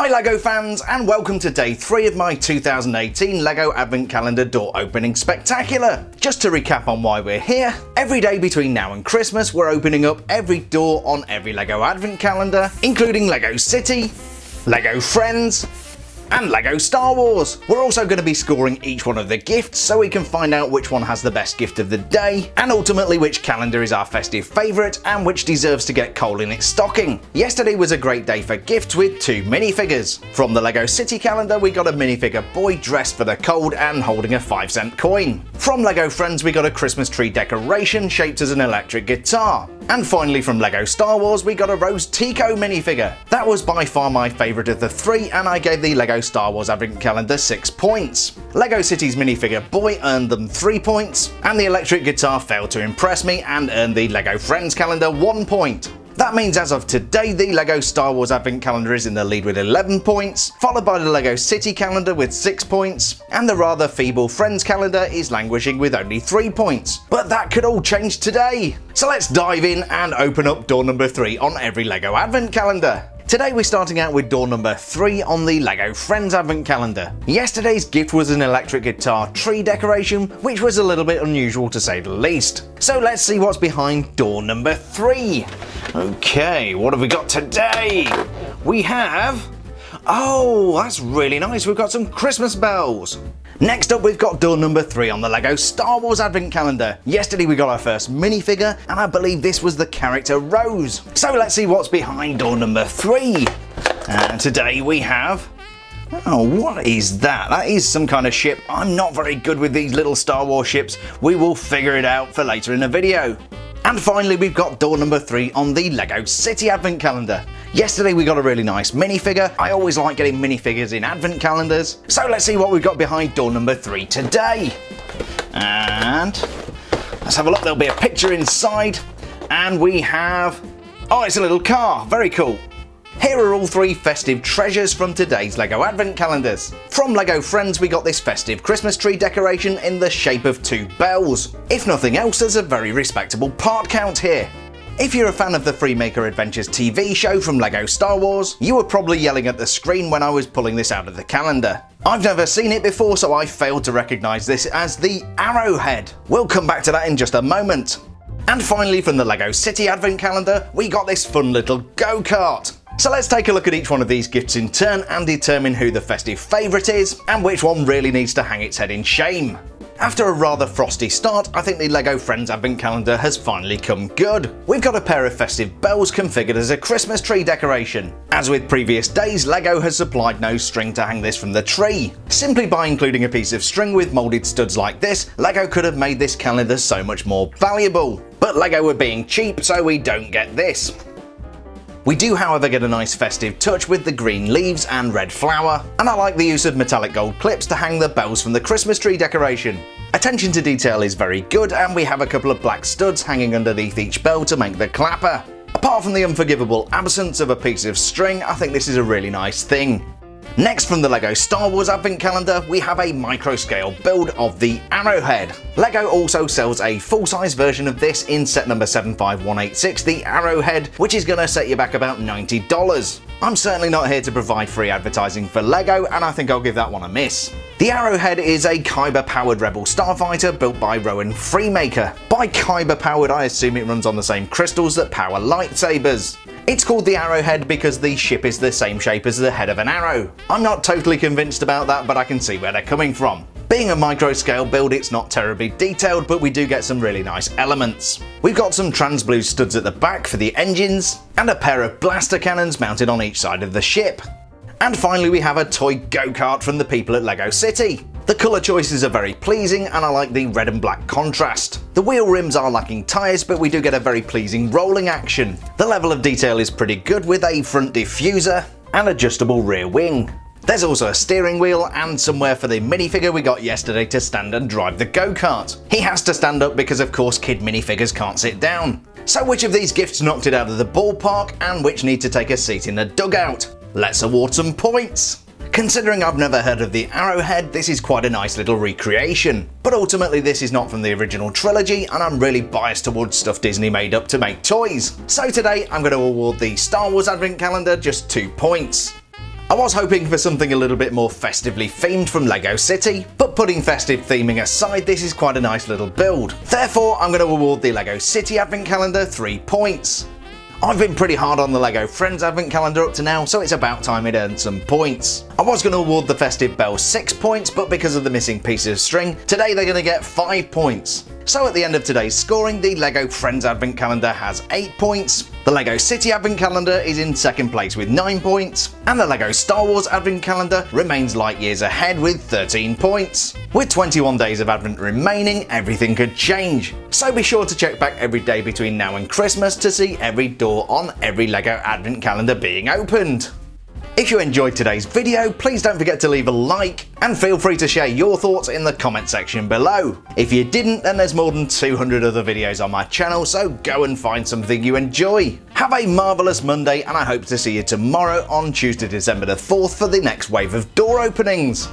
Hi LEGO fans, and welcome to day 3 of my 2018 LEGO Advent Calendar door opening spectacular. Just to recap on why we're here, every day between now and Christmas we're opening up every door on every LEGO Advent Calendar, including LEGO City, LEGO Friends, and LEGO Star Wars. We're also going to be scoring each one of the gifts so we can find out which one has the best gift of the day, and ultimately which calendar is our festive favourite and which deserves to get coal in its stocking. Yesterday was a great day for gifts with 2 minifigures. From the LEGO City calendar we got a minifigure boy dressed for the cold and holding a 5-cent coin. From LEGO Friends we got a Christmas tree decoration shaped as an electric guitar. And finally from LEGO Star Wars we got a Rose Tico minifigure. That was by far my favourite of the 3, and I gave the LEGO Star Wars Advent Calendar 6 points. LEGO City's minifigure boy earned them 3 points, and the electric guitar failed to impress me and earned the LEGO Friends calendar 1 point. That means as of today the LEGO Star Wars Advent Calendar is in the lead with 11 points, followed by the LEGO City calendar with 6 points, and the rather feeble Friends calendar is languishing with only 3 points. But that could all change today! So let's dive in and open up door number 3 on every LEGO Advent Calendar. Today we're starting out with door number 3 on the LEGO Friends Advent Calendar. Yesterday's gift was an electric guitar tree decoration, which was a little bit unusual to say the least. So let's see what's behind door number 3. Okay, what have we got today? We have... oh, that's really nice, we've got some Christmas bells. Next up we've got door number 3 on the LEGO Star Wars Advent Calendar. Yesterday we got our first minifigure, and I believe this was the character Rose. So let's see what's behind door number 3. And today we have... oh, what is that? That is some kind of ship. I'm not very good with these little Star Wars ships. We will figure it out for later in the video. And finally we've got door number 3 on the LEGO City Advent Calendar. Yesterday we got a really nice minifigure. I always like getting minifigures in Advent calendars. So let's see what we've got behind door number 3 today. And let's have a look, there'll be a picture inside. And we have... oh, it's a little car, very cool. Here are all 3 festive treasures from today's LEGO Advent Calendars. From LEGO Friends we got this festive Christmas tree decoration in the shape of 2 bells. If nothing else, there's a very respectable part count here. If you're a fan of the Freemaker Adventures TV show from LEGO Star Wars, you were probably yelling at the screen when I was pulling this out of the calendar. I've never seen it before, so I failed to recognise this as the Arrowhead. We'll come back to that in just a moment. And finally from the LEGO City Advent Calendar, we got this fun little go-kart. So let's take a look at each one of these gifts in turn and determine who the festive favourite is and which one really needs to hang its head in shame. After a rather frosty start, I think the LEGO Friends Advent Calendar has finally come good. We've got a pair of festive bells configured as a Christmas tree decoration. As with previous days, LEGO has supplied no string to hang this from the tree. Simply by including a piece of string with moulded studs like this, LEGO could have made this calendar so much more valuable. But LEGO were being cheap, so we don't get this. We do however get a nice festive touch with the green leaves and red flower, and I like the use of metallic gold clips to hang the bells from the Christmas tree decoration. Attention to detail is very good, and we have a couple of black studs hanging underneath each bell to make the clapper. Apart from the unforgivable absence of a piece of string, I think this is a really nice thing. Next from the LEGO Star Wars Advent Calendar, we have a micro-scale build of the Arrowhead. LEGO also sells a full-size version of this in set number 75186, the Arrowhead, which is going to set you back about $90. I'm certainly not here to provide free advertising for LEGO, and I think I'll give that one a miss. The Arrowhead is a Kyber-powered Rebel starfighter built by Rowan Freemaker. By Kyber-powered, I assume it runs on the same crystals that power lightsabers. It's called the Arrowhead because the ship is the same shape as the head of an arrow. I'm not totally convinced about that, but I can see where they're coming from. Being a micro-scale build, it's not terribly detailed, but we do get some really nice elements. We've got some trans blue studs at the back for the engines, and a pair of blaster cannons mounted on each side of the ship. And finally we have a toy go-kart from the people at LEGO City. The colour choices are very pleasing, and I like the red and black contrast. The wheel rims are lacking tyres, but we do get a very pleasing rolling action. The level of detail is pretty good with a front diffuser and adjustable rear wing. There's also a steering wheel and somewhere for the minifigure we got yesterday to stand and drive the go-kart. He has to stand up because of course kid minifigures can't sit down. So which of these gifts knocked it out of the ballpark and which need to take a seat in the dugout? Let's award some points. Considering I've never heard of the Arrowhead, this is quite a nice little recreation. But ultimately this is not from the original trilogy, and I'm really biased towards stuff Disney made up to make toys. So today I'm going to award the Star Wars Advent Calendar just 2 points. I was hoping for something a little bit more festively themed from LEGO City, but putting festive theming aside, this is quite a nice little build. Therefore, I'm going to award the LEGO City Advent Calendar 3 points. I've been pretty hard on the LEGO Friends Advent Calendar up to now, so it's about time it earned some points. I was going to award the Festive Bell 6 points, but because of the missing piece of string, today they're going to get 5 points. So at the end of today's scoring, the LEGO Friends Advent Calendar has 8 points, the LEGO City Advent Calendar is in second place with 9 points, and the LEGO Star Wars Advent Calendar remains light years ahead with 13 points. With 21 days of Advent remaining, everything could change. So be sure to check back every day between now and Christmas to see every door on every LEGO Advent Calendar being opened. If you enjoyed today's video, please don't forget to leave a like and feel free to share your thoughts in the comment section below. If you didn't, then there's more than 200 other videos on my channel, so go and find something you enjoy. Have a marvellous Monday, and I hope to see you tomorrow on Tuesday, December the 4th for the next wave of door openings.